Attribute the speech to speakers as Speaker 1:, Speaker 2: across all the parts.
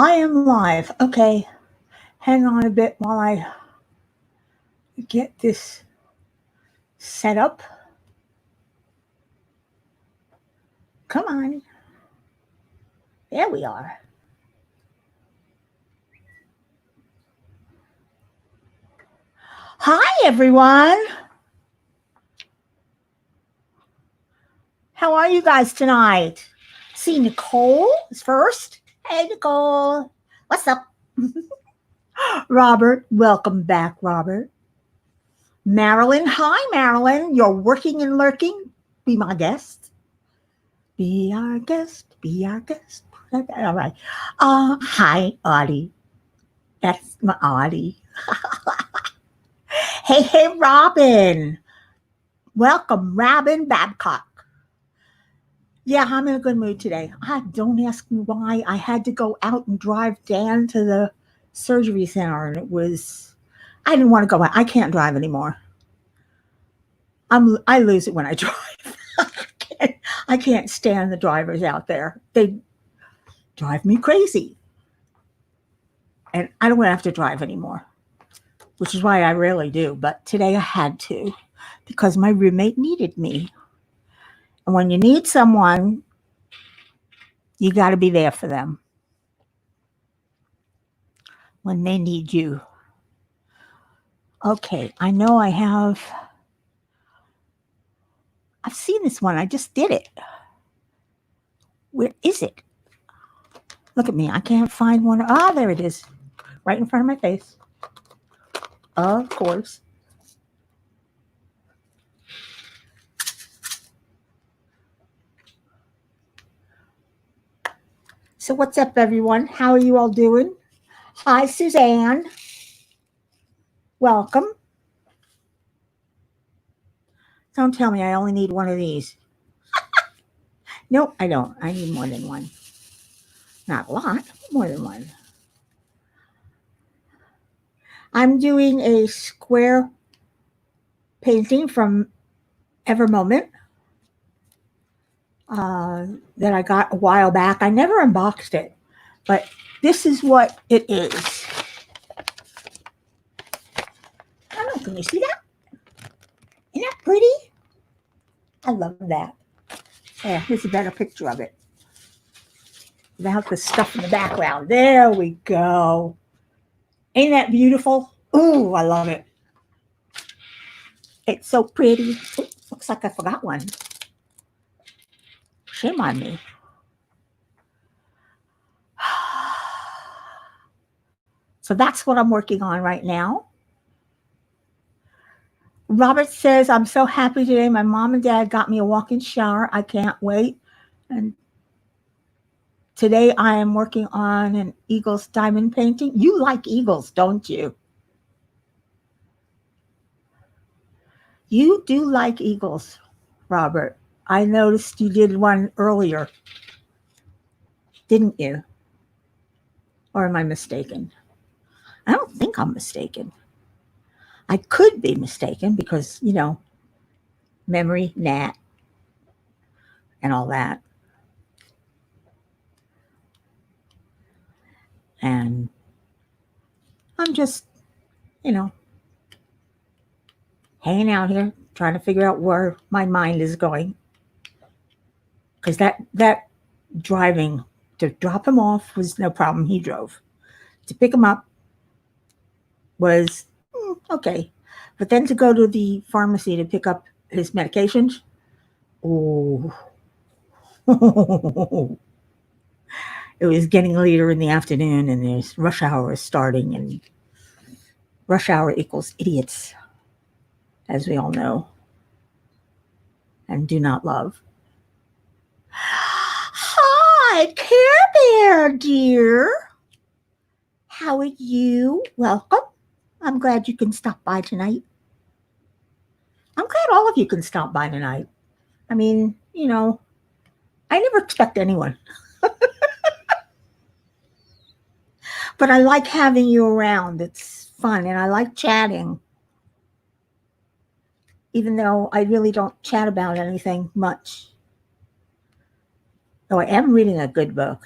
Speaker 1: I am live. Okay, hang on a bit while I get this set up. Come on. There we are. Hi, everyone. How are you guys tonight? See, Nicole is first. Hey, Nicole. What's up? Robert, welcome back, Robert. Marilyn, hi, Marilyn. You're working and lurking. Be my guest. Be our guest. Be our guest. All right. Hi, Audie. That's my Audie. Hey, hey, Robin. Welcome, Robin Babcock. Yeah, I'm in a good mood today. Don't ask me why. I had to go out and drive Dan to the surgery center, and I didn't want to go out. I can't drive anymore. I lose it when I drive. can't, I can't stand the drivers out there. They drive me crazy. And I don't want to have to drive anymore, which is why I rarely do. But today I had to because my roommate needed me. And when you need someone, you got to be there for them when they need you. Okay, I know I've seen this one. I just did it. Where is it? Look at me. I can't find one. Ah, there it is. Right in front of my face. Of course. So, what's up, everyone? How are you all doing? Hi, Suzanne. Welcome. Don't tell me I only need one of these. Nope, I don't. I need more than one. Not a lot, more than one. I'm doing a square painting from Evermoment that I got a while back. I never unboxed it, but this is what it is. I don't know, can you see that? Isn't that pretty? I love that. Yeah, here's a better picture of it. Without the stuff in the background. There we go. Ain't that beautiful? Ooh, I love it. It's so pretty. Ooh, looks like I forgot one. Shame on me. So that's what I'm working on right now. Robert says, I'm so happy today. My mom and dad got me a walk-in shower. I can't wait. And today I am working on an Eagles diamond painting. You like eagles, don't you? You do like eagles, Robert. I noticed you did one earlier, didn't you? Or am I mistaken? I don't think I'm mistaken. I could be mistaken because, memory, Nat, and all that. And I'm just, you know, hanging out here trying to figure out where my mind is going. Because that driving to drop him off was no problem. He drove. To pick him up was okay. But then to go to the pharmacy to pick up his medications, oh, it was getting later in the afternoon and there's rush hour is starting, and rush hour equals idiots, as we all know, and do not love. Hi, Care Bear, dear. How are you? Welcome. I'm glad you can stop by tonight. I'm glad all of you can stop by tonight. I mean, I never expect anyone. But I like having you around. It's fun, and I like chatting. Even though I really don't chat about anything much. Though I am reading a good book.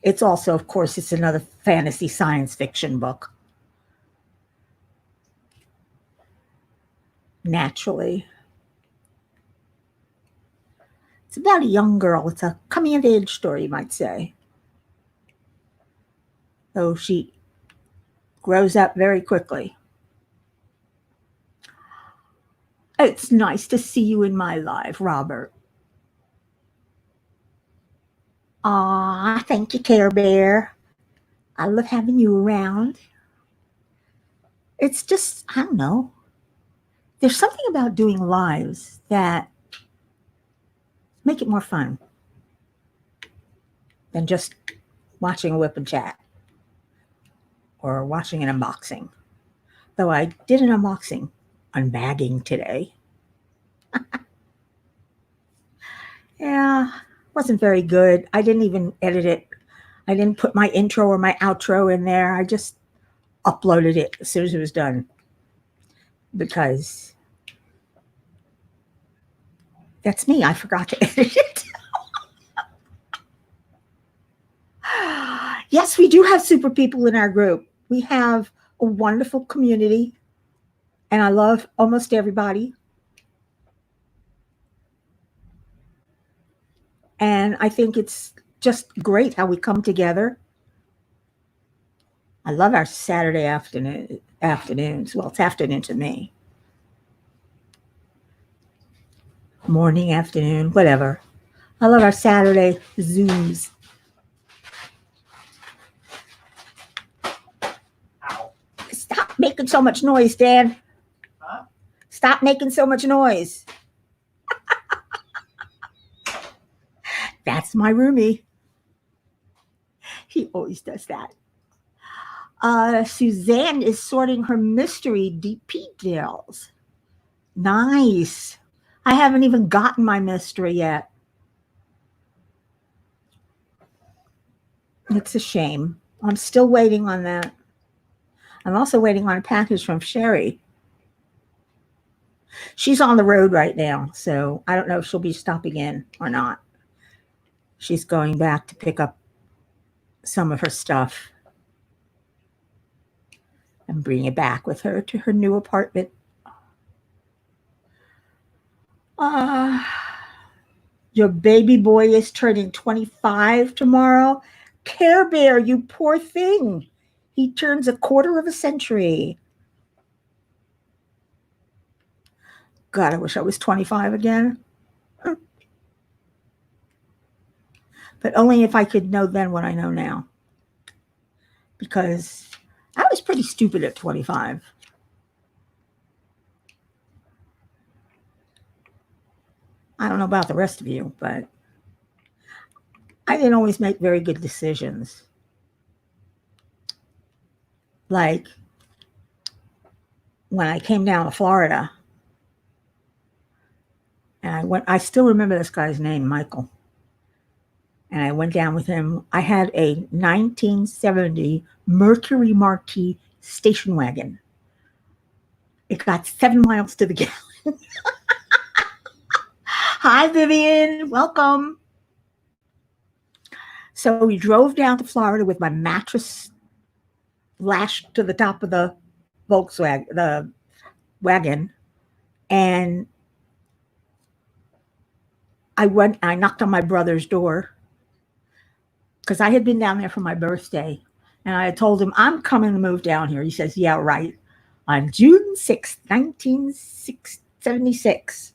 Speaker 1: It's also, of course, it's another fantasy science fiction book. Naturally. It's about a young girl. It's a coming of age story, you might say. Though she grows up very quickly. It's nice to see you in my life, Robert. Aw, thank you, Care Bear. I love having you around. It's just, I don't know. There's something about doing lives that make it more fun than just watching a whip and chat or watching an unboxing. Though I did an unboxing unbagging today. Yeah, wasn't very good. I didn't even edit it. I didn't put my intro or my outro in there. I just uploaded it as soon as it was done because that's me. I forgot to edit it. Yes, we do have super people in our group. We have a wonderful community, and I love almost everybody. And I think it's just great how we come together. I love our Saturday afternoons. Well, it's afternoon to me. Morning, afternoon, whatever. I love our Saturday Zooms.
Speaker 2: Ow.
Speaker 1: Stop making so much noise, Dan.
Speaker 2: Huh?
Speaker 1: Stop making so much noise. That's my roomie. He always does that. Suzanne is sorting her mystery DP deals. Nice. I haven't even gotten my mystery yet. It's a shame. I'm still waiting on that. I'm also waiting on a package from Sherry. She's on the road right now, so I don't know if she'll be stopping in or not. She's going back to pick up some of her stuff and bring it back with her to her new apartment. Your baby boy is turning 25 tomorrow. Care Bear, you poor thing. He turns a quarter of a century. God, I wish I was 25 again. But only if I could know then what I know now. Because I was pretty stupid at 25. I don't know about the rest of you, but I didn't always make very good decisions. Like when I came down to Florida, and I still remember this guy's name, Michael. And I went down with him. I had a 1970 Mercury Marquis station wagon. It got 7 miles to the gallon. Hi, Vivian. Welcome. So we drove down to Florida with my mattress lashed to the top of the Volkswagen, the wagon. And I knocked on my brother's door because I had been down there for my birthday. And I had told him, I'm coming to move down here. He says, yeah, right. On June 6th, 1976,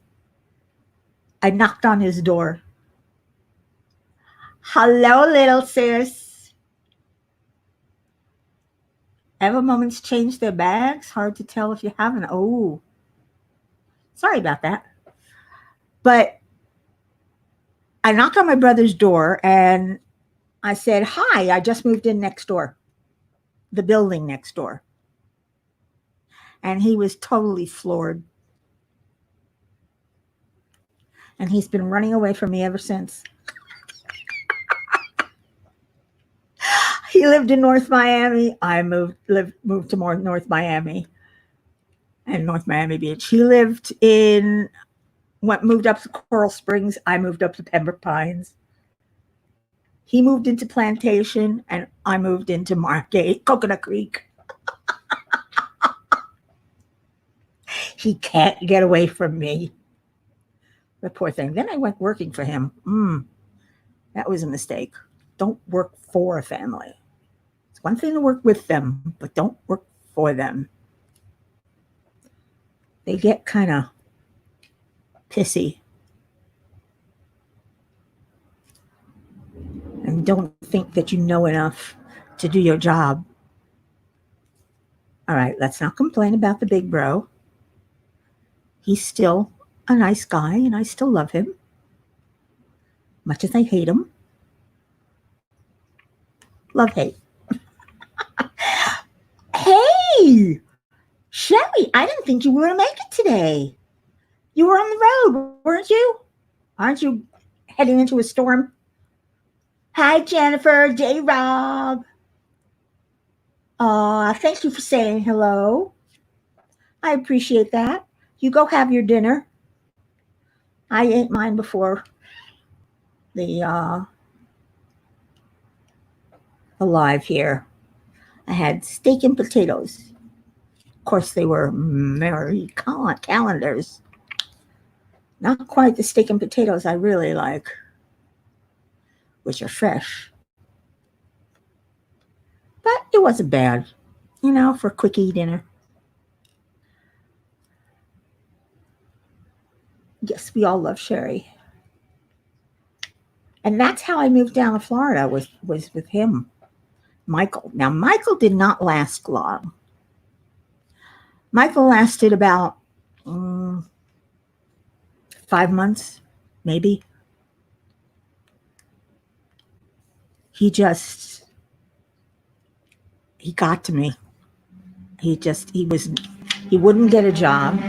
Speaker 1: I knocked on his door. Hello, little sis. Ever moments change their bags? Hard to tell if you haven't. Oh, sorry about that. But I knocked on my brother's door and I said, hi, I just moved in next door, the building next door. And he was totally floored. And he's been running away from me ever since. He lived in North Miami. I moved to more North Miami and North Miami Beach. He moved up to Coral Springs. I moved up to Pembroke Pines. He moved into Plantation, and I moved into Margate, Coconut Creek. He can't get away from me. The poor thing. Then I went working for him. That was a mistake. Don't work for a family. It's one thing to work with them, but don't work for them. They get kind of pissy and don't think that you know enough to do your job. All right, let's not complain about the big bro. He's still a nice guy, and I still love him, much as I hate him. Love hate. Hey, Shelly, I didn't think you were going to make it today. You were on the road, weren't you? Aren't you heading into a storm? Hi, Jennifer, J. Rob. Thank you for saying hello. I appreciate that. You go have your dinner. I ate mine before the live here. I had steak and potatoes. Of course, they were Mary calendars. Not quite the steak and potatoes I really like, which are fresh. But it wasn't bad, for a quickie dinner. Yes, we all love Sherry. And that's how I moved down to Florida, was with him, Michael. Now, Michael did not last long. Michael lasted about 5 months, maybe. He got to me. He wouldn't get a job.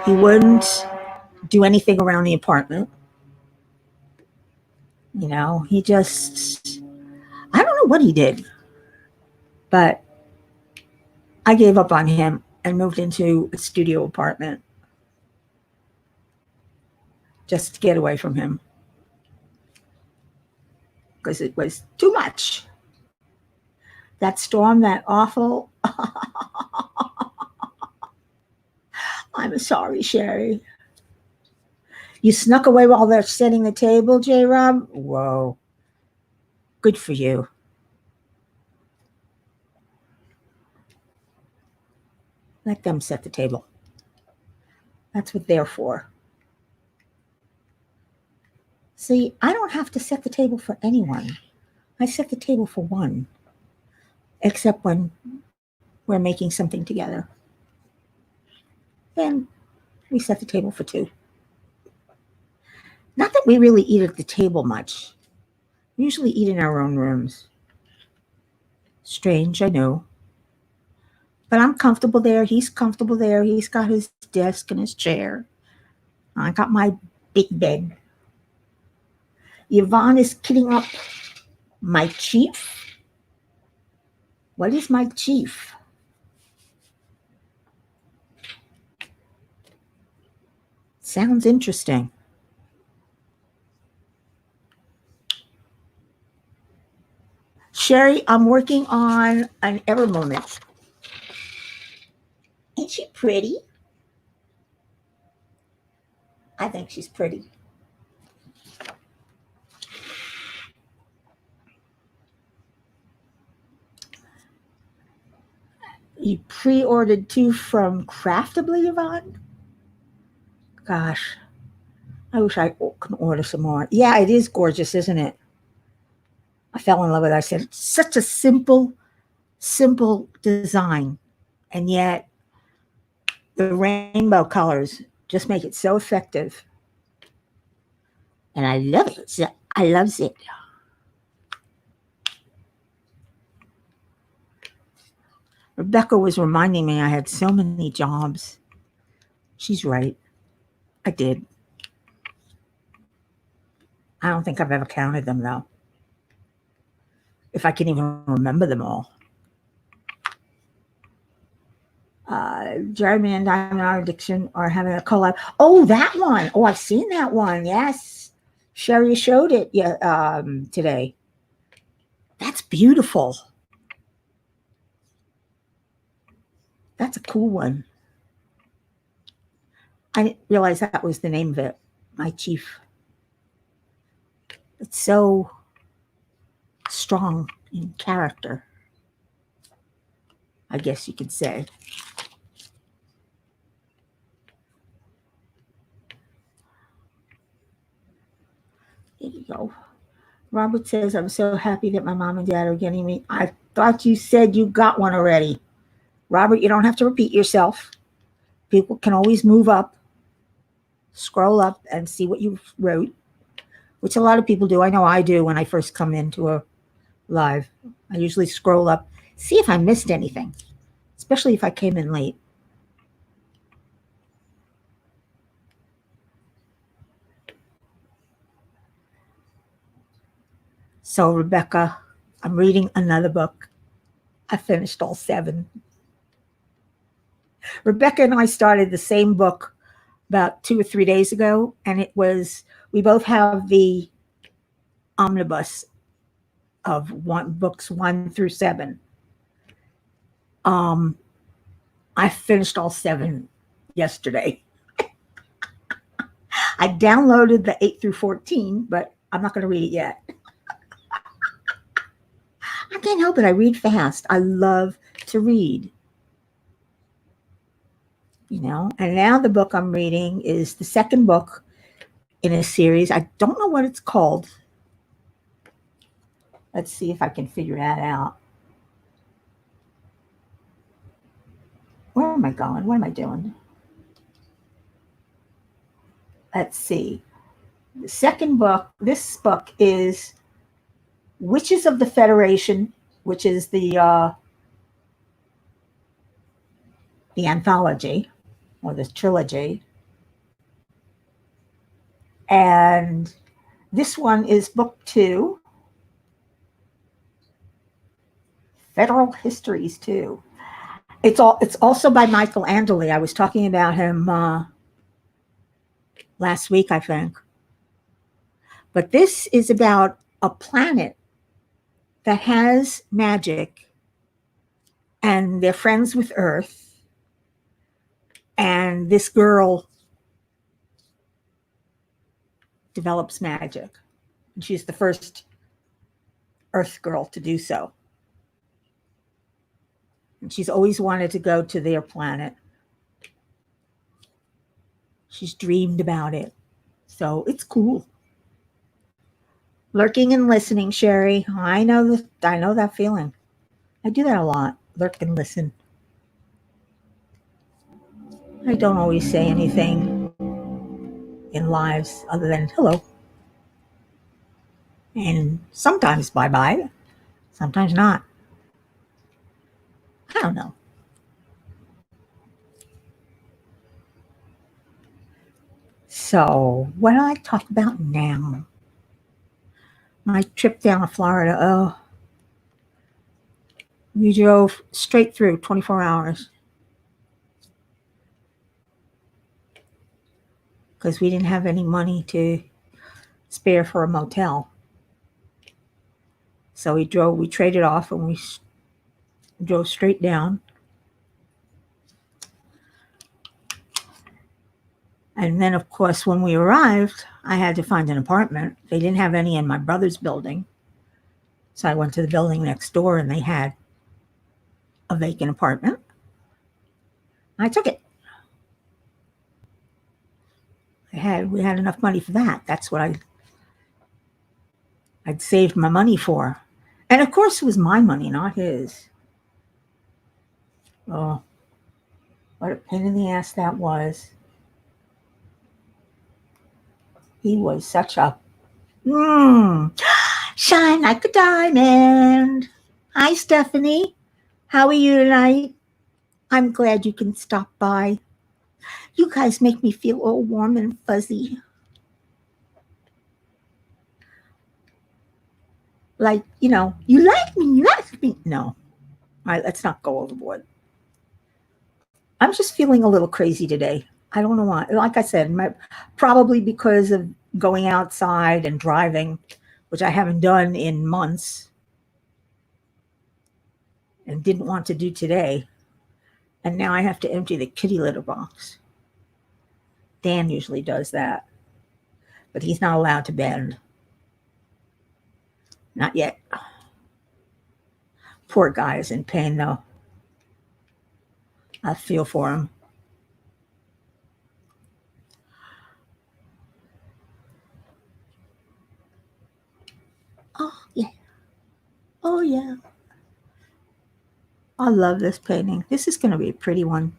Speaker 1: He wouldn't do anything around the apartment. He just, I don't know what he did, but I gave up on him and moved into a studio apartment just to get away from him because it was too much. That storm, that awful. I'm sorry, Sherry. You snuck away while they're setting the table, J. Rob? Whoa. Good for you. Let them set the table. That's what they're for. See, I don't have to set the table for anyone. I set the table for one, except when we're making something together. Then we set the table for two. Not that we really eat at the table much. We usually eat in our own rooms. Strange, I know. But I'm comfortable there. He's comfortable there. He's got his desk and his chair. I got my big bed. Yvonne is kidding up my chief. What is my chief? Sounds interesting. Sherry, I'm working on an ever moment. Ain't she pretty? I think she's pretty. You pre-ordered 2 from Craftably, Yvonne? Gosh, I wish I could order some more. Yeah, it is gorgeous, isn't it? I fell in love with it. I said, it's such a simple design. And yet the rainbow colors just make it so effective. And I love it. I love it. Rebecca was reminding me I had so many jobs. She's right. I did. I don't think I've ever counted them, though. If I can even remember them all. Jeremy and Diamond Our Addiction are having a collab. Oh, that one. Oh, I've seen that one. Yes. Sherry showed it today. That's beautiful. That's a cool one. I didn't realize that was the name of it. My Chief. It's so strong in character, I guess you could say. There you go. Robert says, I'm so happy that my mom and dad are getting me. I thought you said you got one already. Robert, you don't have to repeat yourself. People can always move up, scroll up, and see what you wrote, which a lot of people do. I know I do when I first come into a live. I usually scroll up, see if I missed anything, especially if I came in late. So, Rebecca, I'm reading another book. I finished all 7. Rebecca and I started the same book about 2 or 3 days ago, and we both have the omnibus of books 1 through 7. I finished all 7 yesterday. I downloaded the 8 through 14, but I'm not going to read it yet. I can't help it. I read fast. I love to read. And now the book I'm reading is the second book in a series. I don't know what it's called. Let's see if I can figure that out. Where am I going? What am I doing? Let's see. The second book, this book is Witches of the Federation, which is the anthology or the trilogy. And this one is book 2, Federal Histories 2. It's also by Michael Anderle. I was talking about him last week, I think. But this is about a planet that has magic, and they're friends with Earth. And this girl develops magic. And she's the first Earth girl to do so. And she's always wanted to go to their planet. She's dreamed about it. So it's cool. Lurking and listening, Sherry. I know that feeling. I do that a lot. Lurk and listen. I don't always say anything in lives other than hello. And sometimes bye-bye. Sometimes not. I don't know. So, what do I talk about now? My trip down to Florida. Oh, we drove straight through 24 hours. Because we didn't have any money to spare for a motel. So we traded off and we drove straight down. And then, of course, when we arrived, I had to find an apartment. They didn't have any in my brother's building. So I went to the building next door and they had a vacant apartment. I took it. We had enough money for that. That's what I'd saved my money for. And of course, it was my money, not his. Oh, what a pain in the ass that was. He was such a shine like a diamond. Hi, Stephanie. How are you tonight? I'm glad you can stop by. You guys make me feel all warm and fuzzy. Like, you like me. No. All right, let's not go overboard. I'm just feeling a little crazy today. I don't know why. Like I said, probably because of going outside and driving, which I haven't done in months and didn't want to do today. And now I have to empty the kitty litter box. Dan usually does that, but he's not allowed to bend. Not yet. Poor guy is in pain, though. I feel for him. Oh, yeah. Oh, yeah. I love this painting. This is going to be a pretty one.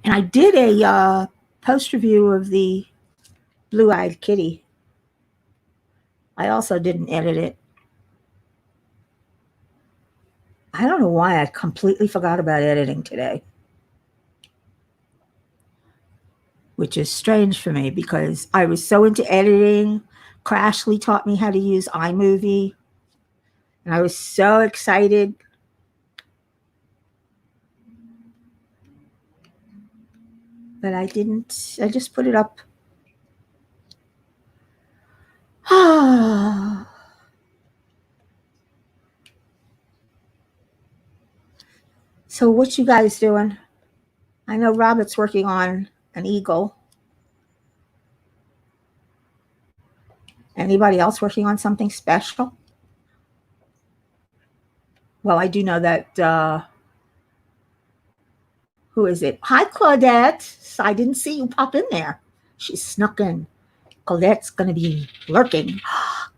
Speaker 1: And I did a post review of the Blue-Eyed Kitty. I also didn't edit it. I don't know why I completely forgot about editing today, which is strange for me because I was so into editing. Crashly taught me how to use iMovie, and I was so excited. But I didn't. I just put it up. So what you guys doing? I know Robert's working on an eagle. Anybody else working on something special? Well, I do know that, who is it? Hi, Claudette. I didn't see you pop in there. She snuck in. Claudette's going to be lurking.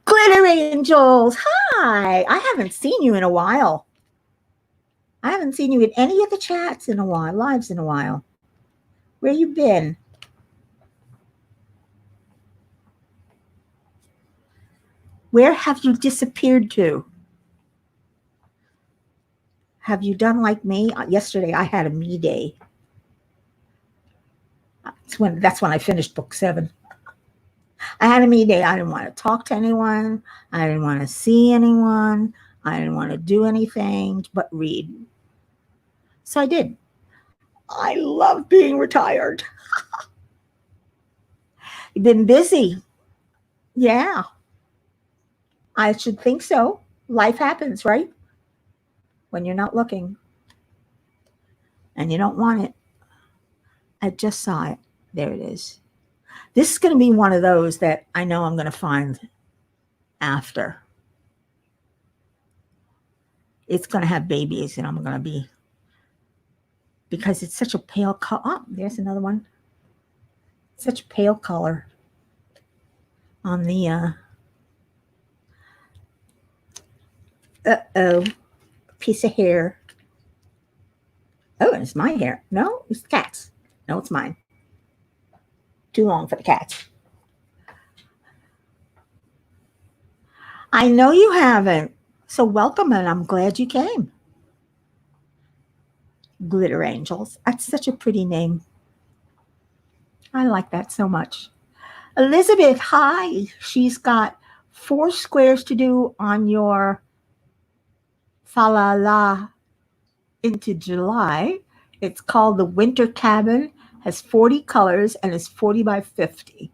Speaker 1: Glitter Angels. Hi. I haven't seen you in a while. I haven't seen you in any of the chats in a while, lives in a while. Where you been? Where have you disappeared to? Have you done like me? Yesterday I had a me day. That's when I finished book 7. I had a me day. I didn't want to talk to anyone. I didn't want to see anyone. I didn't want to do anything but read. So I did. I love being retired. You've been busy. Yeah. I should think so. Life happens, right? When you're not looking. And you don't want it. I just saw it. There it is. This is going to be one of those that I know I'm going to find after. It's going to have babies, and I'm going to be, because it's such a pale color. Oh, there's another one. Such a pale color on the, piece of hair. Oh, and it's my hair. No, it's the cat's. No, it's mine. Too long for the cats. I know you haven't. So welcome, and I'm glad you came. Glitter Angels. That's such a pretty name. I like that so much. Elizabeth, hi. She's got 4 squares to do on your fa la la into July. It's called the Winter Cabin, has 40 colors, and is 40 by 50.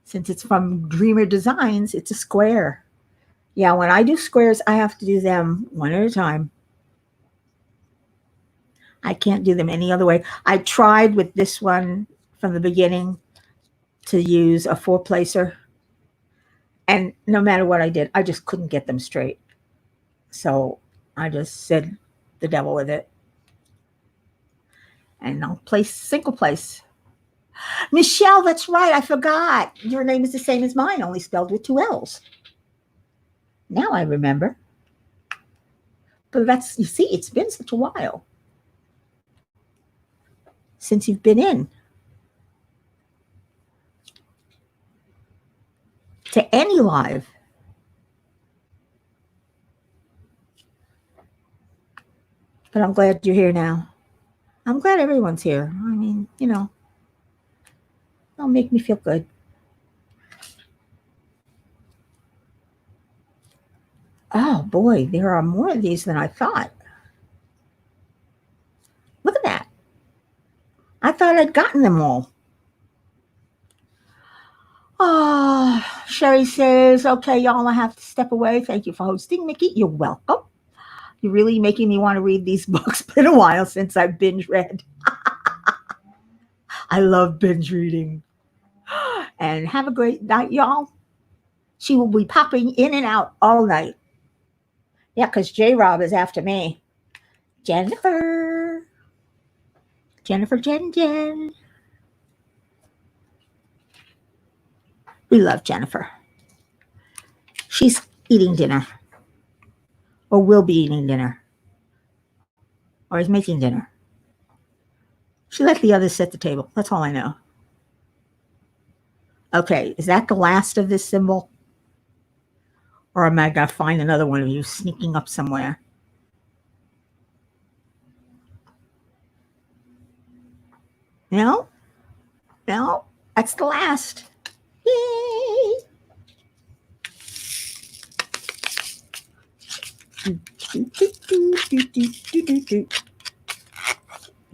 Speaker 1: Since it's from Dreamer Designs, it's a square. Yeah, when I do squares, I have to do them one at a time. I can't do them any other way. I tried with this one from the beginning to use a 4-placer, and no matter what I did, I just couldn't get them straight. So I just said the devil with it. And I'll place single place. Michelle, that's right. I forgot. Your name is the same as mine, only spelled with 2 L's. Now I remember. But that's, you see, it's been such a while since you've been in to any live. But I'm glad you're here now. I'm glad everyone's here. I mean, you know, it'll make me feel good. Oh boy, there are more of these than I thought. Look at that. I thought I'd gotten them all. Sherry says, okay, y'all, I have to step away. Thank you for hosting, Mickey. You're welcome. You're really making me want to read these books. Been a while since I've binge read. I love binge reading. And have a great night, y'all. She will be popping in and out all night. Yeah, because J Rob is after me. Jennifer. Jennifer, Jen, Jen. We love Jennifer. She's eating dinner, or will be eating dinner, or is making dinner. She let the others set the table. That's all I know. Okay, is that the last of this symbol? Or am I going to find another one of you sneaking up somewhere? No? No? That's the last. Yay!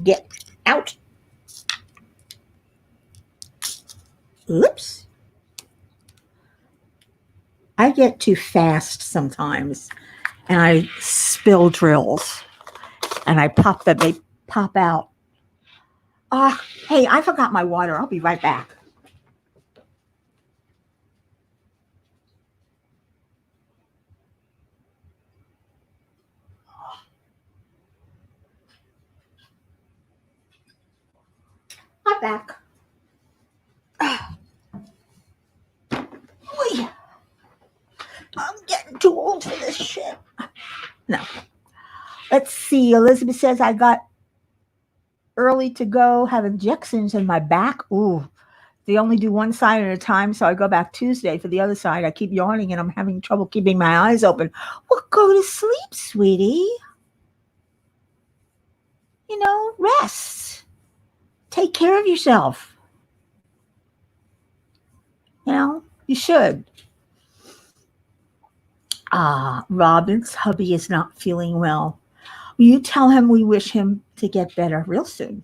Speaker 1: Get out. Oops. I get too fast sometimes and I spill drills and I pop them, they pop out. Ah, hey, I forgot my water. I'll be right back. I'm back. Oy. I'm getting too old for this shit. No. Let's see. Elizabeth says I got early to go, have injections in my back. Ooh, they only do one side at a time, so I go back Tuesday for the other side. I keep yawning and I'm having trouble keeping my eyes open. Well, go to sleep, sweetie. You know, rest. Take care of yourself. You know, you should. Robin's hubby is not feeling well. Will you tell him we wish him to get better real soon?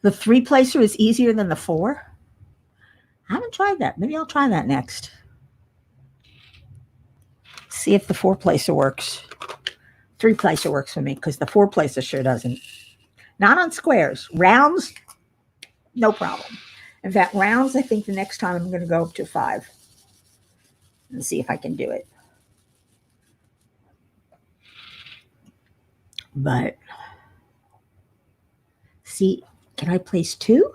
Speaker 1: The 3-placer is easier than the 4? I haven't tried that. Maybe I'll try that next. See if the 4-placer works. 3-placer works for me because the 4-placer sure doesn't. Not on squares. Rounds, no problem. In fact, rounds, I think the next time I'm going to go up to 5 and see if I can do it. But see, can I place 2?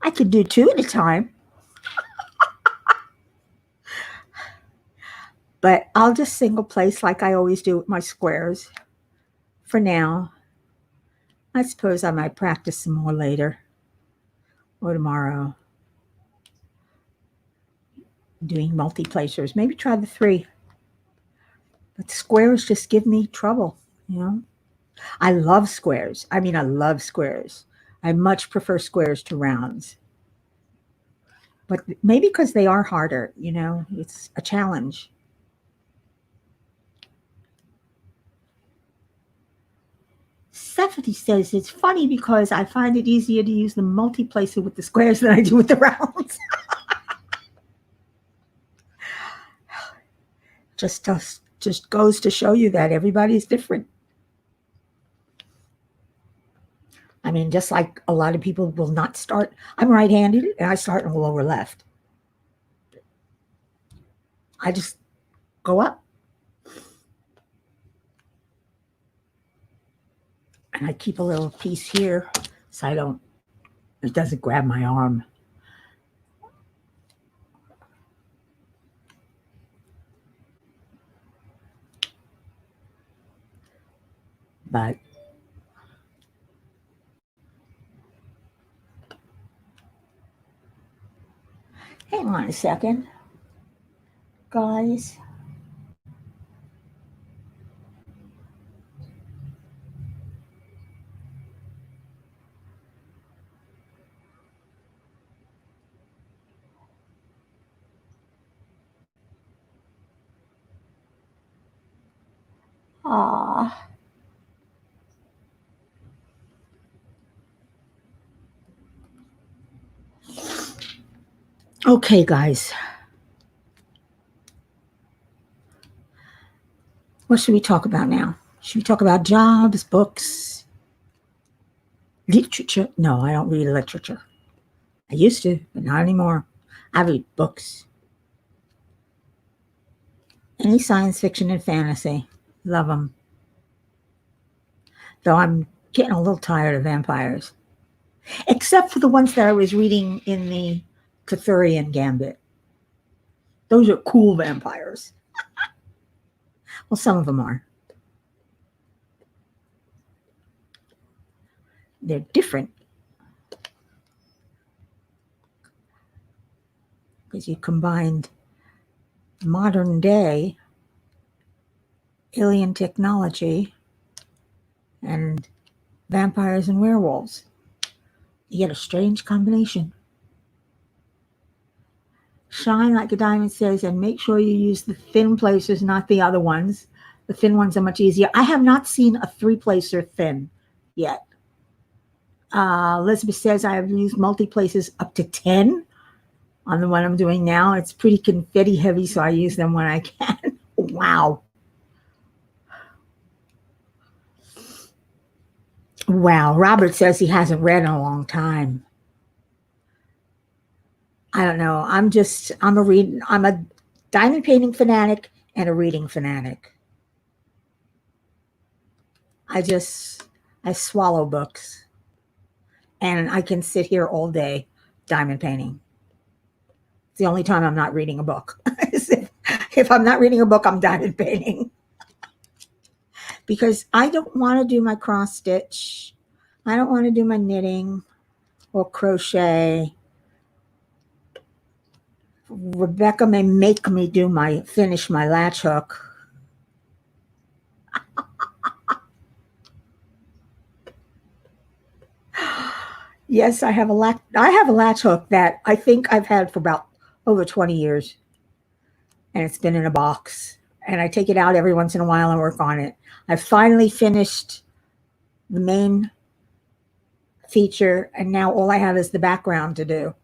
Speaker 1: I could do 2 at a time. But I'll just single place like I always do with my squares for now. I suppose I might practice some more later or tomorrow. Doing multi-placers. Maybe try the 3. But squares just give me trouble, you know. I love squares. I mean, I love squares. I much prefer squares to rounds. But maybe because they are harder, you know, it's a challenge. Stephanie says it's funny because I find it easier to use the multi-placer with the squares than I do with the rounds. just goes to show you that everybody's different. I mean, just like a lot of people will not start. I'm right-handed and I start in the lower left. I just go up. And I keep a little piece here so it doesn't grab my arm. But hang on a second, guys. Ah, Okay, guys. What should we talk about now? Should we talk about jobs, books, literature? No, I don't read literature. I used to, but not anymore. I read books. Any science fiction and fantasy. Love them. Though I'm getting a little tired of vampires. Except for the ones that I was reading in the Cathurian Gambit. Those are cool vampires. Well, some of them are. They're different because you combined modern day alien technology and vampires and werewolves. You get a strange combination. Shine like a diamond says, and make sure you use the thin placers, not the other ones. The thin ones are much easier. I have not seen a 3-placer thin yet. Elizabeth says I have used multi-places up to 10 on the one I'm doing now. It's pretty confetti heavy, so I use them when I can. Wow. Wow. Robert says he hasn't read in a long time. I don't know. I'm a diamond painting fanatic and a reading fanatic. I swallow books. And I can sit here all day diamond painting. It's the only time I'm not reading a book. If I'm not reading a book, I'm diamond painting. Because I don't want to do my cross stitch. I don't want to do my knitting or crochet. Rebecca may make me finish my latch hook. Yes, I have a latch hook that I think I've had for about over 20 years. And it's been in a box. And I take it out every once in a while and work on it. I finally finished the main feature, and now all I have is the background to do.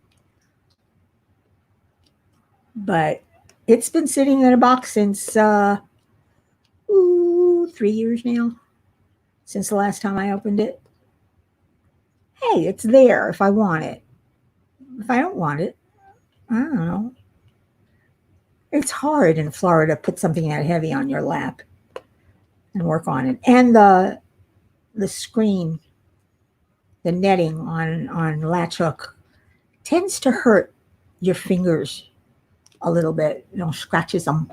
Speaker 1: But it's been sitting in a box since 3 years now, since the last time I opened it. Hey, it's there if I want it. If I don't want it, I don't know. It's hard in Florida to put something that heavy on your lap and work on it. And the screen, the netting on latch hook tends to hurt your fingers a little bit, scratches them.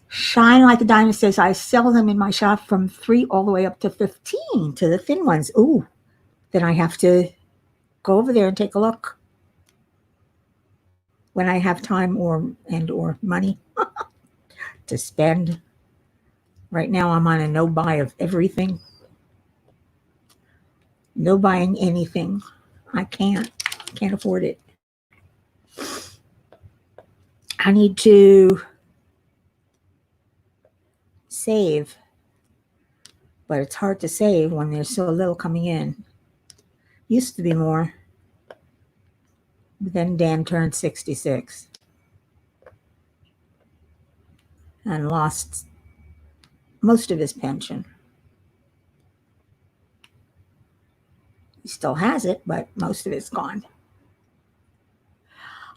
Speaker 1: Shine like a diamond says, I sell them in my shop from 3 all the way up to 15 to the thin ones. Ooh, then I have to go over there and take a look when I have time or money to spend. Right now I'm on a no buy of everything. No buying anything. I can't afford it. I need to save, but it's hard to save when there's so little coming in. Used to be more. But then Dan turned 66 and lost most of his pension. He still has it, but most of it's gone.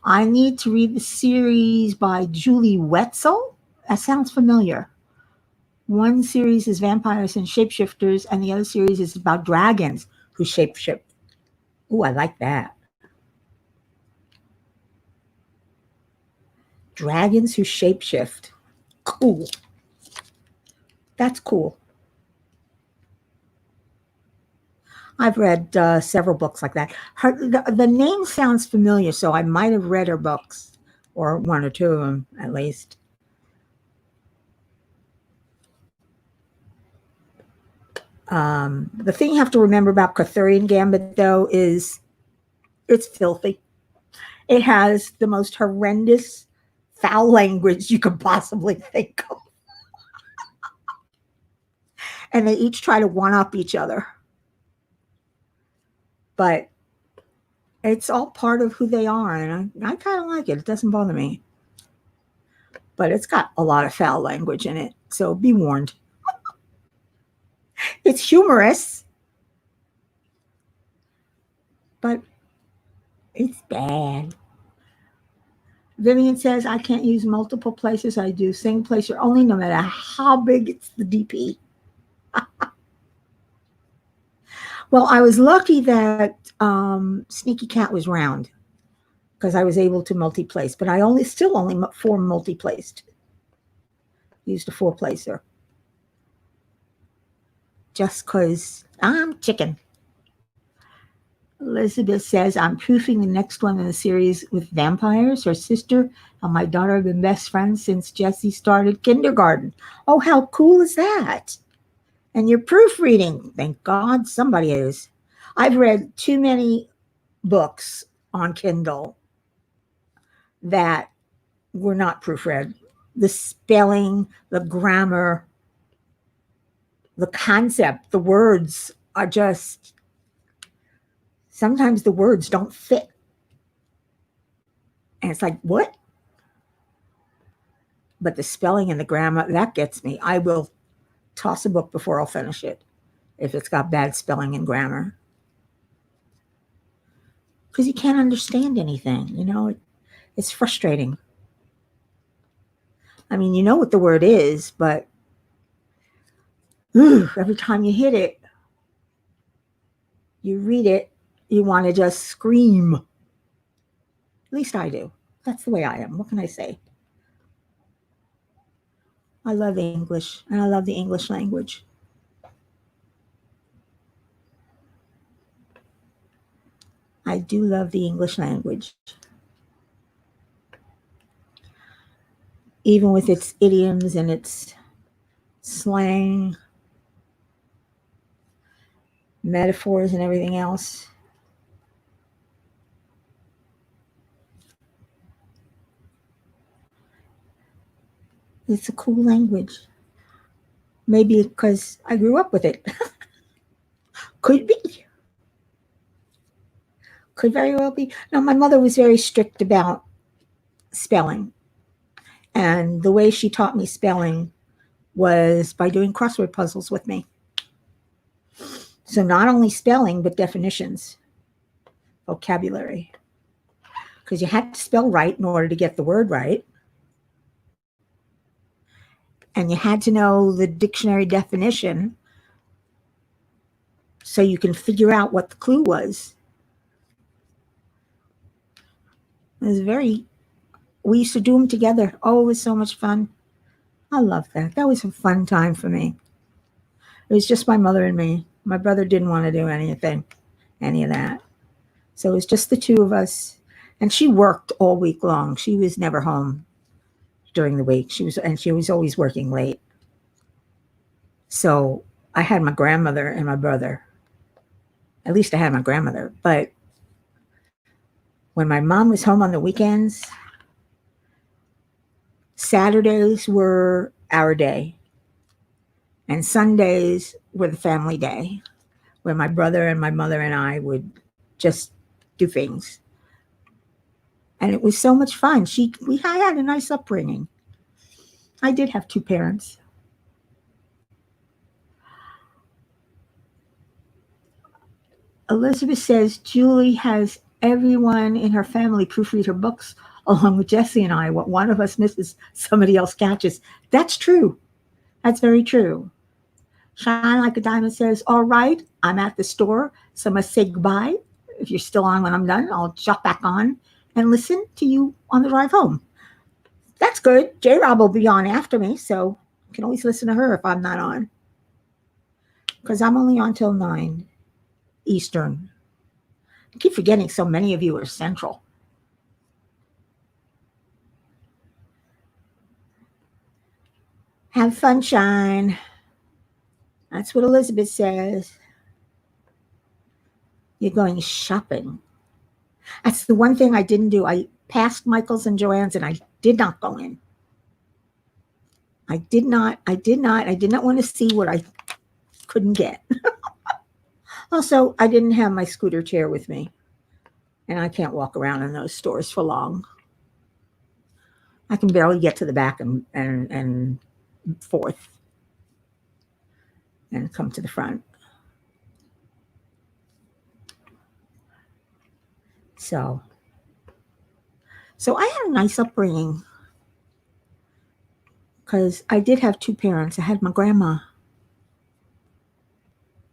Speaker 1: I need to read the series by Julie Wetzel. That sounds familiar. One series is vampires and shapeshifters, and the other series is about dragons who shapeshift. Ooh, I like that. Dragons who shapeshift. Cool. That's cool. I've read several books like that. The name sounds familiar, so I might have read her books, or one or two of them at least. The thing you have to remember about Cathurian Gambit, though, is it's filthy. It has the most horrendous foul language you could possibly think of. And they each try to one-up each other. But It's all part of who they are, and I kind of like it. It doesn't bother me. But it's got a lot of foul language in it, so be warned. It's humorous, but it's bad. Vivian says, I can't use multiple places. I do same place or only, no matter how big it's the DP. Well, I was lucky that Sneaky Cat was round because I was able to multi-place, but I still only four multi-placed. Used a four-placer. Just because I'm chicken. Elizabeth says, I'm proofing the next one in the series with vampires. Her sister and my daughter have been best friends since Jessie started kindergarten. Oh, how cool is that? And you're proofreading. Thank God somebody is. I've read too many books on Kindle that were not proofread. The spelling, the grammar, the concept, the words are just, sometimes the words don't fit. And it's like, what? But the spelling and the grammar, that gets me. I will toss a book before I'll finish it if it's got bad spelling and grammar. Because you can't understand anything, it's frustrating. I mean, you know what the word is, but every time you hit it, you read it, you want to just scream. At least I do. That's the way I am. What can I say? I love English, and I love the English language. I do love the English language. Even with its idioms and its slang, metaphors, and everything else. It's a cool language. Maybe because I grew up with it. Could be. Could very well be. Now, my mother was very strict about spelling. And the way she taught me spelling was by doing crossword puzzles with me. So not only spelling, but definitions, vocabulary. Because you had to spell right in order to get the word right. And you had to know the dictionary definition so you can figure out what the clue was. It was we used to do them together. Oh, it was so much fun. I love that. That was a fun time for me. It was just my mother and me. My brother didn't want to do any of that. So it was just the two of us. And she worked all week long. She was never home during the week. She was always working late. So I had my grandmother and my brother. At least I had my grandmother. But when my mom was home on the weekends, Saturdays were our day. And Sundays were the family day, where my brother and my mother and I would just do things. And it was so much fun. I had a nice upbringing. I did have two parents. Elizabeth says Julie has everyone in her family proofread her books along with Jessie and I. What one of us misses, somebody else catches. That's true. That's very true. Shine Like a Diamond says, all right, I'm at the store, so I must say goodbye. If you're still on when I'm done, I'll jump back on and listen to you on the drive home. That's good. J-Rob will be on after me, so you can always listen to her if I'm not on. Because I'm only on till 9 Eastern. I keep forgetting so many of you are Central. Have fun, Shine. That's what Elizabeth says. You're going shopping. That's the one thing I didn't do. I passed Michael's and Joann's and I did not go in. I did not want to see what I couldn't get. Also, I didn't have my scooter chair with me. And I can't walk around in those stores for long. I can barely get to the back and forth and come to the front. So I had a nice upbringing because I did have two parents. I had my grandma,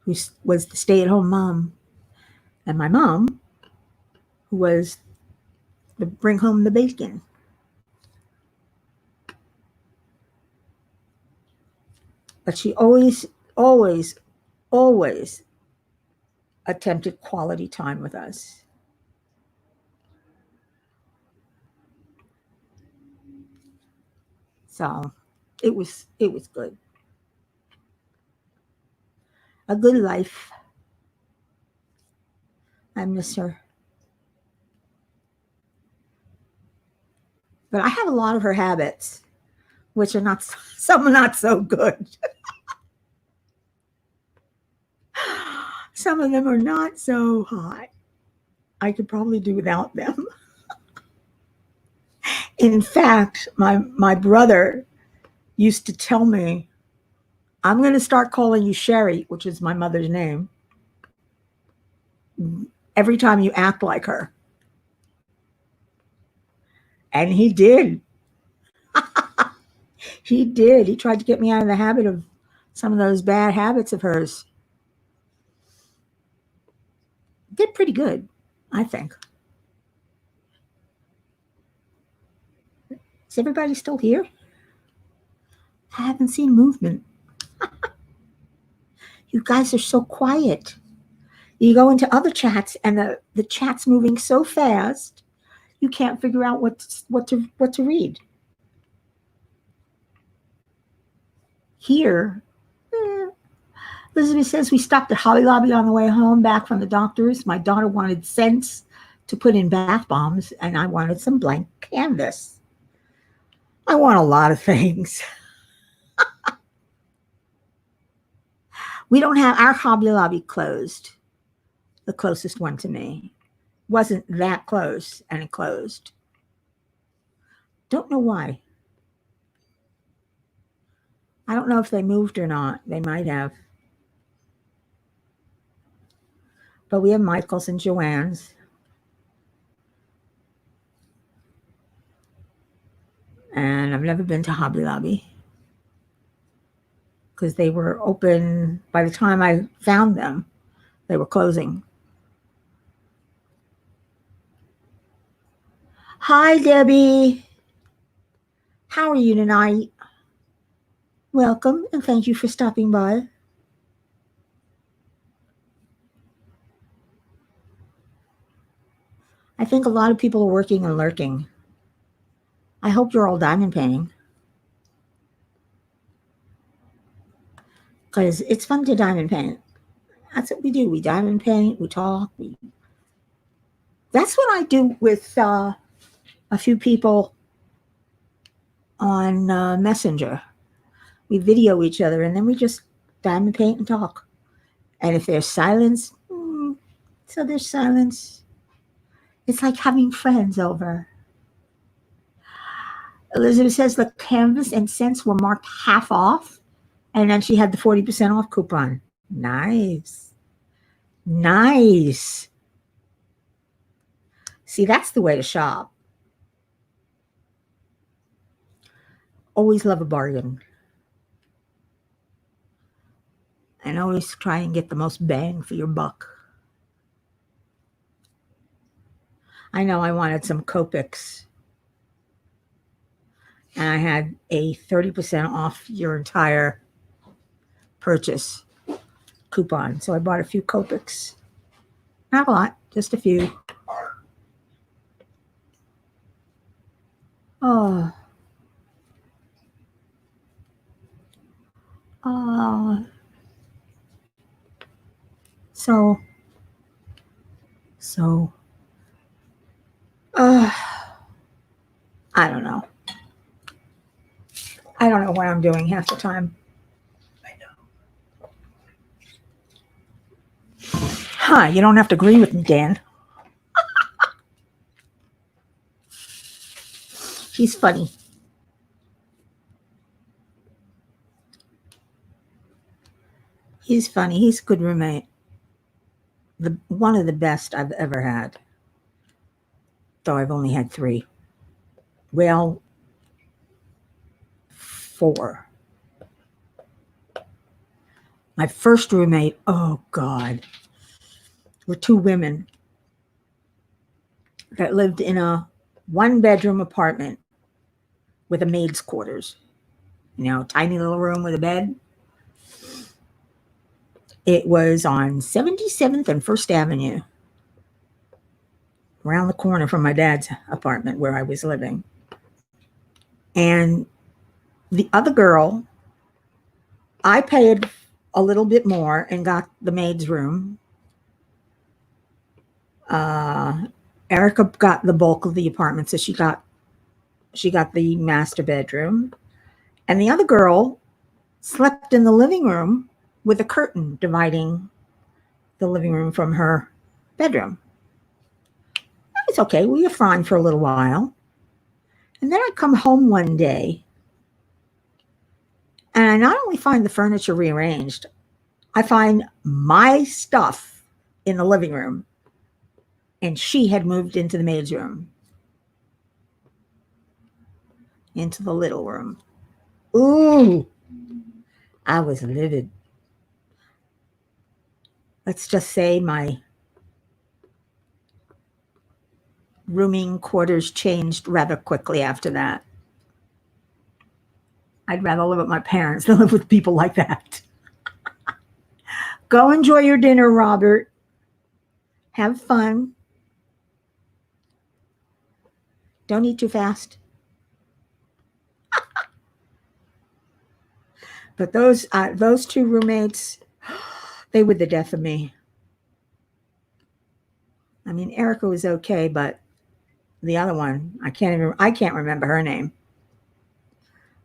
Speaker 1: who was the stay-at-home mom, and my mom, who was the bring home the bacon. But she always, always attempted quality time with us. So it was good. A good life. I miss her. But I have a lot of her habits, which are not some are not so good. Some of them are not so hot. I could probably do without them. In fact, my brother used to tell me, I'm going to start calling you Sherry, which is my mother's name, every time you act like her. And he did. He did. He tried to get me out of the habit of some of those bad habits of hers. Did pretty good, I think. Is everybody still here? I haven't seen movement. You guys are so quiet. You go into other chats and the chat's moving so fast, you can't figure out what to read. Here, Elizabeth says we stopped at Hobby Lobby on the way home back from the doctor's. My daughter wanted scents to put in bath bombs, and I wanted some blank canvas. I want a lot of things. We don't have our Hobby Lobby closed. The closest one to me wasn't that close, and it closed. Don't know why. I don't know if they moved or not. They might have. But we have Michael's and Joanne's. And I've never been to Hobby Lobby because they were open. By the time I found them, they were closing. Hi, Debbie. How are you tonight? Welcome, and thank you for stopping by. I think a lot of people are working and lurking. I hope you're all diamond painting, because it's fun to diamond paint. That's what we do. We diamond paint, we talk. That's what I do with a few people on Messenger. We video each other, and then we just diamond paint and talk. And if there's silence, so there's silence. It's like having friends over. Elizabeth says the canvas and scents were marked half off, and then she had the 40% off coupon. Nice. Nice. See, that's the way to shop. Always love a bargain. And always try and get the most bang for your buck. I know I wanted some Copics. And I had a 30% off your entire purchase coupon. So I bought a few Copics. Not a lot, just a few. Oh. So I don't know. I don't know what I'm doing half the time. I know. Huh, you don't have to agree with me, Dan. He's funny. He's funny. He's a good roommate. One of the best I've ever had. Though I've only had three. Well, four. My first roommate, oh God, were two women that lived in a 1-bedroom apartment with a maid's quarters. Tiny little room with a bed. It was on 77th and First Avenue, around the corner from my dad's apartment where I was living. And the other girl, I paid a little bit more and got the maid's room. Erica got the bulk of the apartment, so she got the master bedroom. And the other girl slept in the living room with a curtain dividing the living room from her bedroom. It's okay. We were fine for a little while. And then I come home one day and I not only find the furniture rearranged, I find my stuff in the living room, and she had moved into the maid's room, into the little room. Ooh, I was livid. Let's just say my rooming quarters changed rather quickly after that. I'd rather live with my parents than live with people like that. Go enjoy your dinner, Robert. Have fun. Don't eat too fast. But those two roommates, they were the death of me. I mean, Erica was okay, but the other one, I can't remember her name.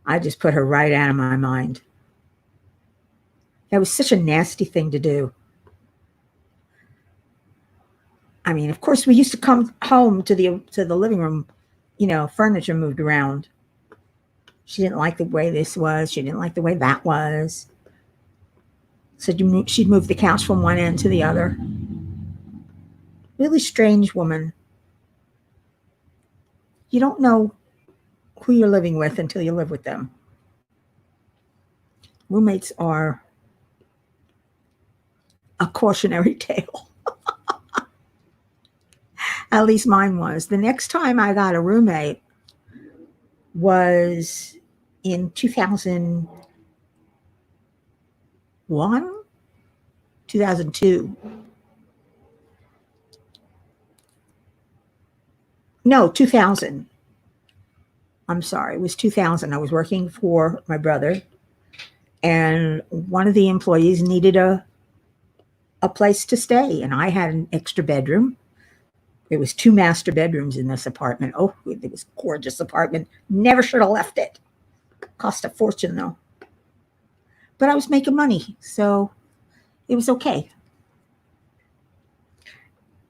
Speaker 1: I just put her right out of my mind. That was such a nasty thing to do. I mean, of course, we used to come home to the living room, furniture moved around. She didn't like the way this was. She didn't like the way that was. So she'd move the couch from one end to the other. Really strange woman. You don't know who you're living with until you live with them. Roommates are a cautionary tale. At least mine was. The next time I got a roommate was in 2001, 2002. No, 2000. I'm sorry, it was 2000. I was working for my brother, and one of the employees needed a place to stay, and I had an extra bedroom. There was 2 master bedrooms in this apartment. Oh, it was a gorgeous apartment. Never should have left it. Cost a fortune, though. But I was making money, so it was okay.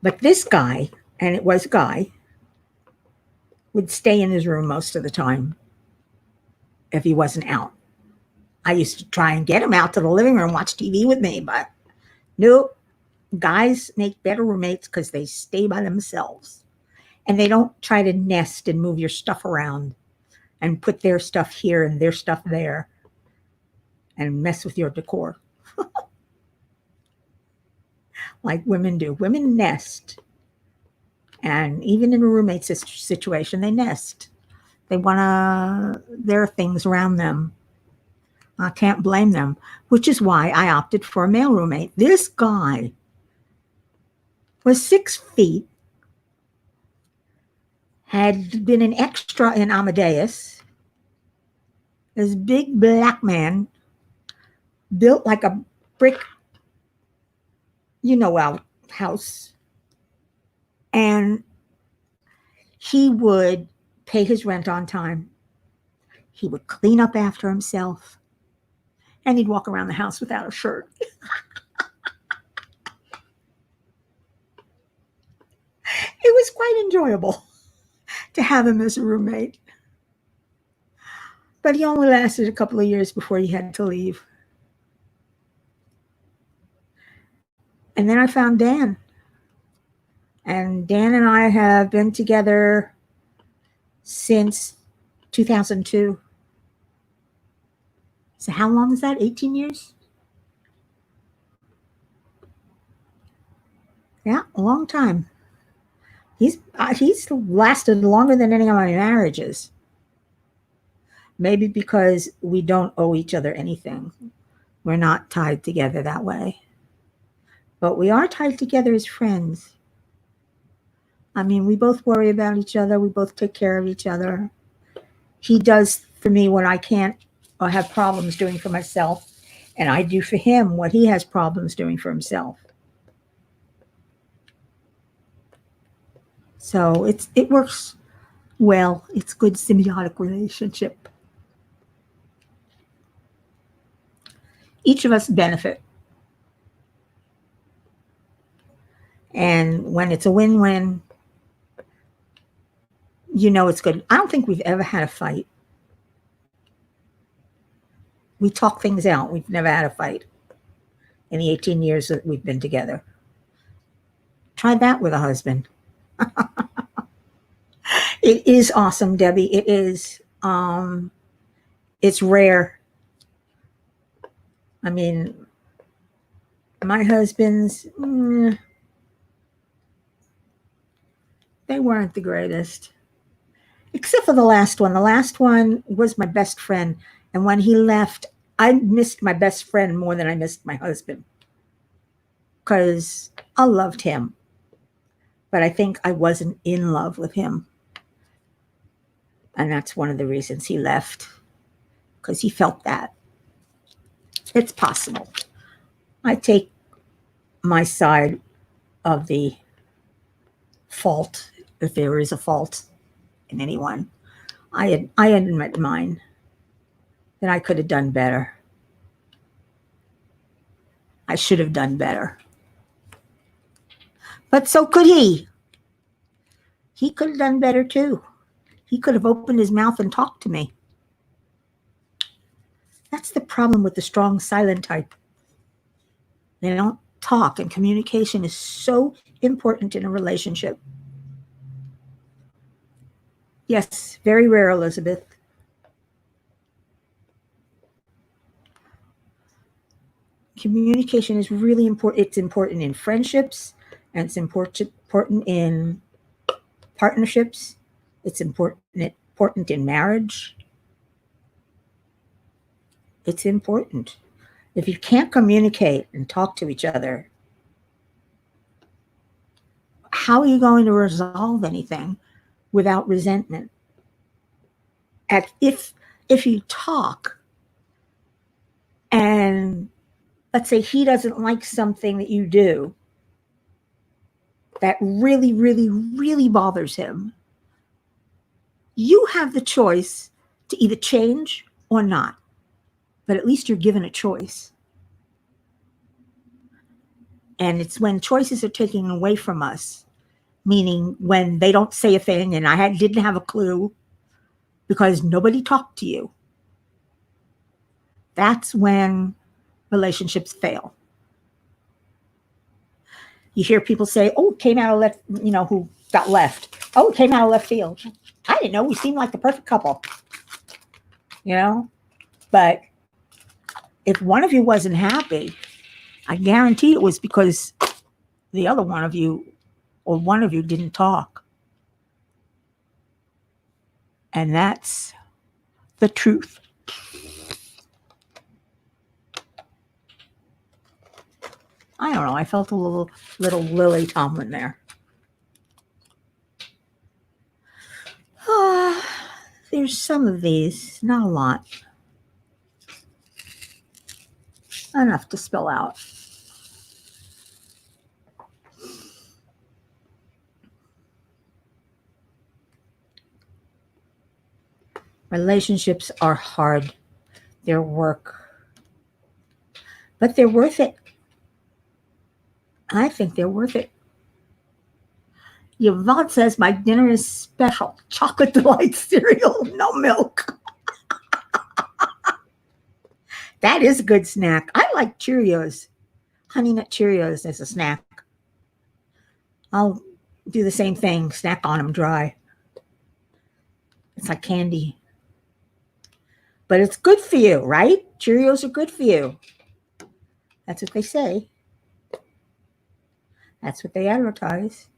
Speaker 1: But this guy, and it was a guy, would stay in his room most of the time if he wasn't out. I used to try and get him out to the living room, watch TV with me, but nope. Guys make better roommates because they stay by themselves. And they don't try to nest and move your stuff around and put their stuff here and their stuff there and mess with your decor. Like women do. Women nest. And even in a roommate situation, they nest. They want their things around them. I can't blame them, which is why I opted for a male roommate. This guy was 6 feet, had been an extra in Amadeus, this big black man, built like a brick, house. And he would pay his rent on time. He would clean up after himself. And he'd walk around the house without a shirt. It was quite enjoyable to have him as a roommate. But he only lasted a couple of years before he had to leave. And then I found Dan. And Dan and I have been together since 2002. So how long is that? 18 years? Yeah, a long time. He's lasted longer than any of my marriages. Maybe because we don't owe each other anything. We're not tied together that way. But we are tied together as friends. I mean, we both worry about each other. We both take care of each other. He does for me what I can't or have problems doing for myself. And I do for him what he has problems doing for himself. So it works well. It's a good symbiotic relationship. Each of us benefit. And when it's a win-win, you know it's good. I don't think we've ever had a fight. We talk things out. We've never had a fight in the 18 years that we've been together. Try that with a husband. It is awesome, Debbie. It is. It's rare. I mean, my husbands, they weren't the greatest. Except for the last one. The last one was my best friend. And when he left, I missed my best friend more than I missed my husband. Because I loved him. But I think I wasn't in love with him. And that's one of the reasons he left. Because he felt that. It's possible. I take my side of the fault, if there is a fault in anyone. I admit mine, that I could have done better. I should have done better. But so could he. He could have done better too. He could have opened his mouth and talked to me. That's the problem with the strong silent type. They don't talk, and communication is so important in a relationship. Yes, very rare, Elizabeth. Communication is really important. It's important in friendships, and it's important in partnerships. It's important in marriage. It's important. If you can't communicate and talk to each other, how are you going to resolve anything without resentment? If you talk and let's say he doesn't like something that you do that really, really, really bothers him, you have the choice to either change or not. But at least you're given a choice. And it's when choices are taken away from us, meaning when they don't say a thing and I didn't have a clue because nobody talked to you. That's when relationships fail. You hear people say, oh, it came out of left, who got left. Oh, it came out of left field. I didn't know. We seemed like the perfect couple. But if one of you wasn't happy, I guarantee it was because the other one of you or one of you didn't talk. And that's the truth. I don't know. I felt a little Lily Tomlin there. There's some of these, not a lot. Enough to spill out. Relationships are hard. They're work. But they're worth it. I think they're worth it. Yvonne says, my dinner is special. Chocolate Delight cereal, no milk. That is a good snack. I like Cheerios, Honey Nut Cheerios as a snack. I'll do the same thing, snack on them dry. It's like candy. But it's good for you, right? Cheerios are good for you. That's what they say. That's what they advertise.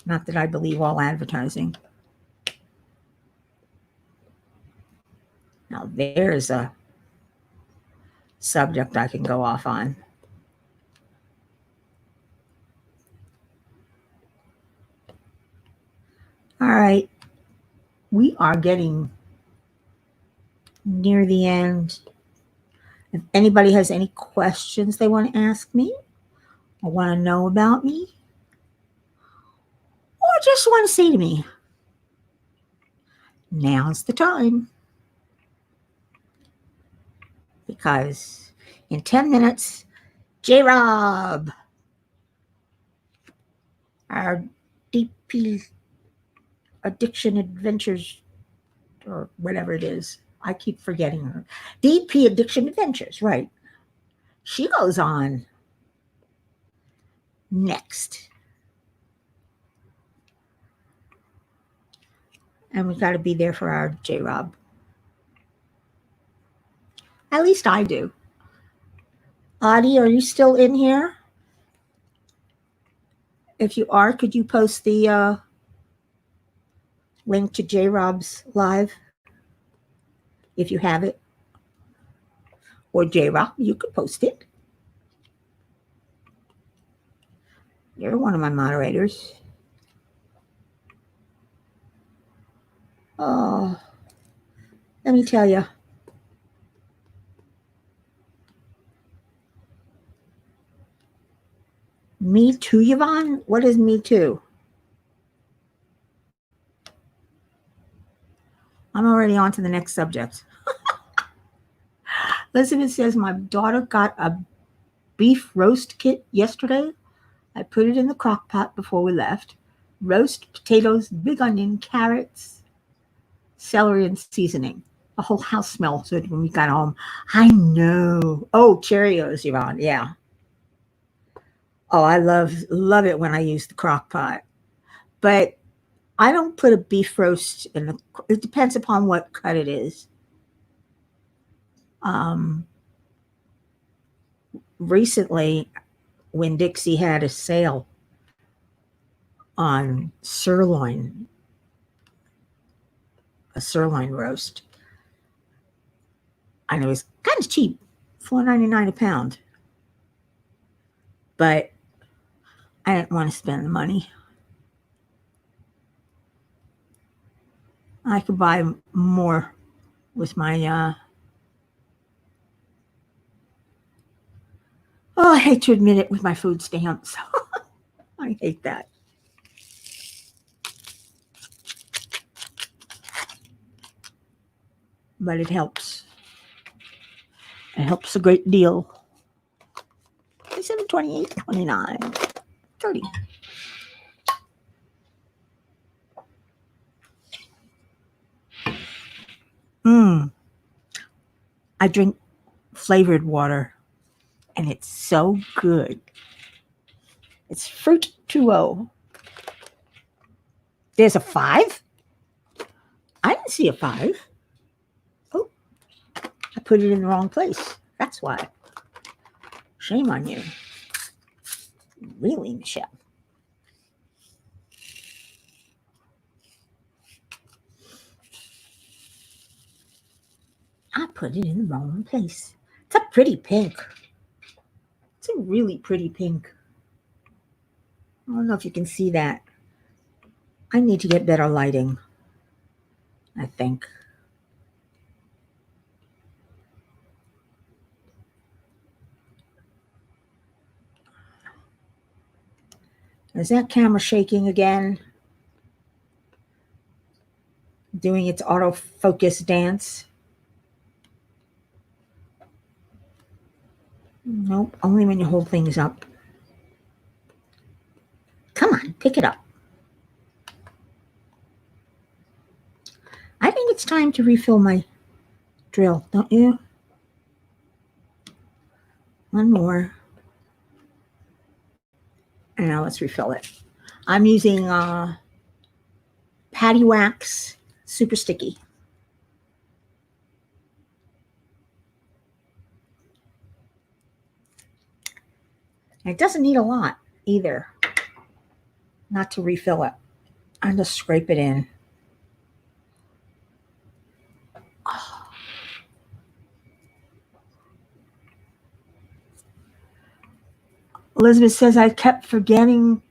Speaker 1: Not that I believe all advertising. Now, there's a subject I can go off on. All right. We are getting near the end. If anybody has any questions they want to ask me or want to know about me or just want to say to me, now's the time. Because in 10 minutes, J-Rob, our DP Addiction Adventures, or whatever it is. I keep forgetting her. DP Addiction Adventures, right. She goes on next. And we got to be there for our J-Rob. At least I do. Audie, are you still in here? If you are, could you post the link to J-Rob's live? If you have it. Or J-Rob, you could post it. You're one of my moderators. Oh, let me tell you. Me too, Yvonne? What is me too? I'm already on to the next subject. Elizabeth says, my daughter got a beef roast kit yesterday. I put it in the crock pot before we left. Roast potatoes, big onion, carrots, celery, and seasoning. The whole house smelled good when we got home. I know. Oh, Cheerios, Yvonne. Yeah. Oh, I love it when I use the crock pot. But I don't put a beef roast in the. It depends upon what cut it is. Recently, when Dixie had a sale on sirloin, a sirloin roast, and it was kind of cheap, $4.99 a pound. But I didn't want to spend the money. I could buy more with my. Oh, I hate to admit it, with my food stamps. I hate that. But it helps. It helps a great deal. 27, 28, 29, 30. I drink flavored water, and it's so good. It's Fruit 2.0. There's a 5? I didn't see a 5. Oh, I put it in the wrong place. That's why. Shame on you. Really, Michelle? I put it in the wrong place. It's a pretty pink. It's a really pretty pink. I don't know if you can see that. I need to get better lighting, I think. Is that camera shaking again? Doing its autofocus dance? Nope, only when you hold things up. Come on, pick it up. I think it's time to refill my drill, don't you? One more. And now let's refill it. I'm using Patty Wax Super Sticky. And it doesn't need a lot either, not to refill it. I just scrape it in. Elizabeth says I kept forgetting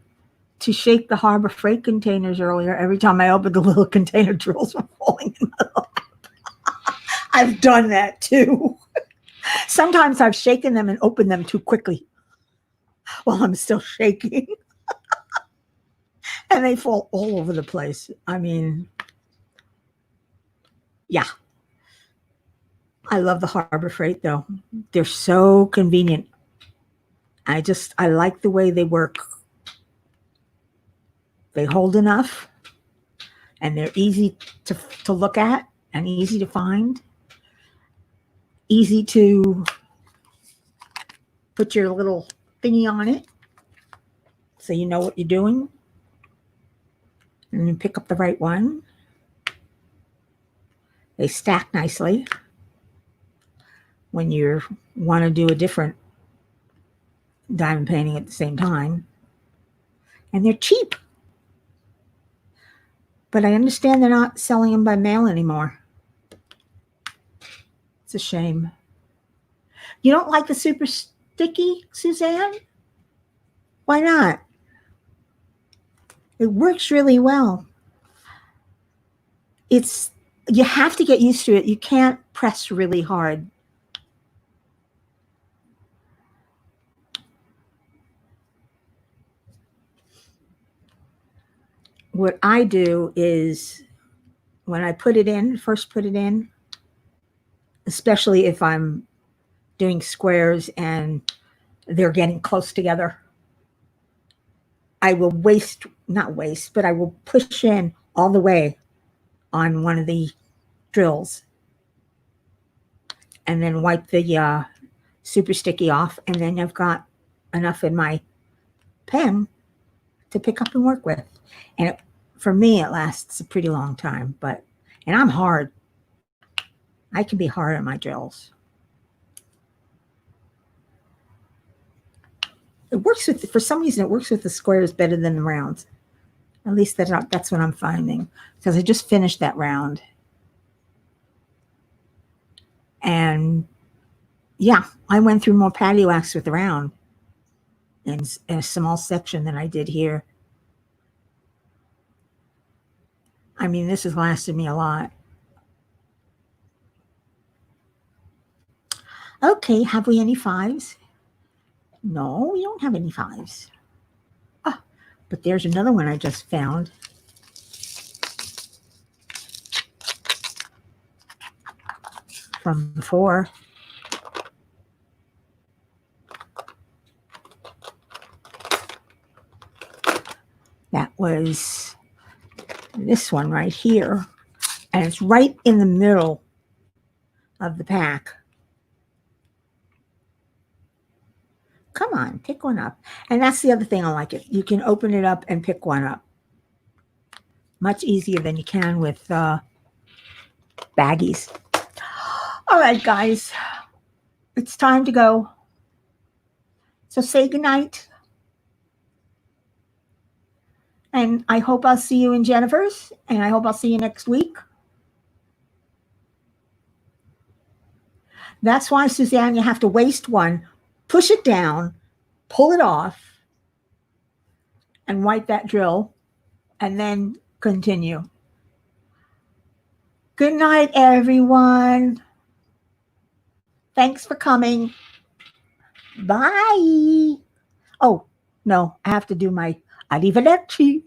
Speaker 1: to shake the Harbor Freight containers earlier. Every time I opened the little container, drills were falling in my lap. I've done that too. Sometimes I've shaken them and opened them too quickly while I'm still shaking. And they fall all over the place. I mean, yeah. I love the Harbor Freight though. They're so convenient. I like the way they work. They hold enough and they're easy to look at and easy to find. Easy to put your little thingy on it so you know what you're doing. And you pick up the right one. They stack nicely when you want to do a different diamond painting at the same time. And they're cheap. But I understand they're not selling them by mail anymore. It's a shame. You don't like the Super Sticky, Suzanne? Why not? It works really well. You have to get used to it. You can't press really hard. What I do is when I first put it in, especially if I'm doing squares and they're getting close together, I will I will push in all the way on one of the drills and then wipe the Super Sticky off. And then I've got enough in my pen to pick up and work with. And for me, it lasts a pretty long time, and I'm hard. I can be hard on my drills. For some reason, it works with the squares better than the rounds. At least that's what I'm finding, because I just finished that round. And yeah, I went through more patty wax with the round in a small section than I did here. I mean, this has lasted me a lot. Okay, have we any fives? No, we don't have any fives. Ah, but there's another one I just found. From before. That was this one right here. And it's right in the middle of the pack. Come on, pick one up. And that's the other thing I like it. You can open it up and pick one up. Much easier than you can with baggies. All right, guys. It's time to go. So say goodnight. And I hope I'll see you in Jennifer's. And I hope I'll see you next week. That's why, Suzanne, you have to waste one. Push it down, pull it off, and wipe that drill, and then continue. Good night, everyone. Thanks for coming. Bye. Oh, no, I have to do my arrivederci.